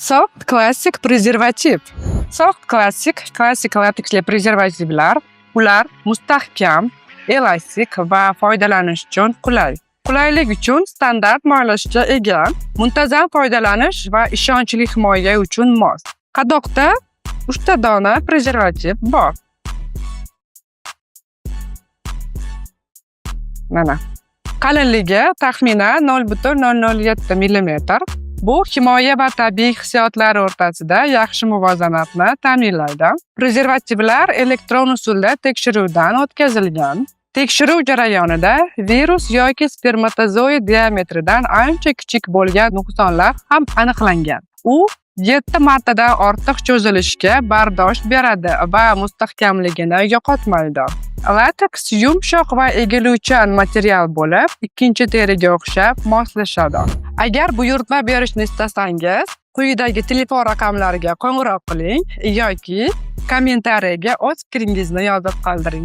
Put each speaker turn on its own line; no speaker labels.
Soft klassik prezervativ. Soft klassik lateksli prezervativlar. Ular mustahkam, elastik va foydalanish uchun qulay. Qulaylik uchun standart moylashga ega, muntazam foydalanish va ishonchli himoya uchun mos. Qadoqda 3 ta dona prezervativ bor. Mana. Qalinligi taxminan 0,007 mm. Bu himoya va tabiiy hissiyotlar o'rtasida yaxshi muvozanatni ta'minlaydi. Prezervativlar elektron usulda tekshiruvdan o'tkazilgan. Tekshiruv jarayonida virus yoki spermatozoid diametridan ancha kichik bo'lgan nuqsonlar ham aniqlangan. U 7 martadan ortiq cho'zilishga bardosh beradi va mustahkamligini yo'qotmaydi. Lateks yumshoq va egiluvchan material bo'lib, ikkinchi teriga o'xshab moslashadi. Agar buyurtma berishni istasangiz, quyidagi telefon raqamlariga qo'ng'iroq qiling yoki kommentariyaga o'z fikringizni yozib qoldiring.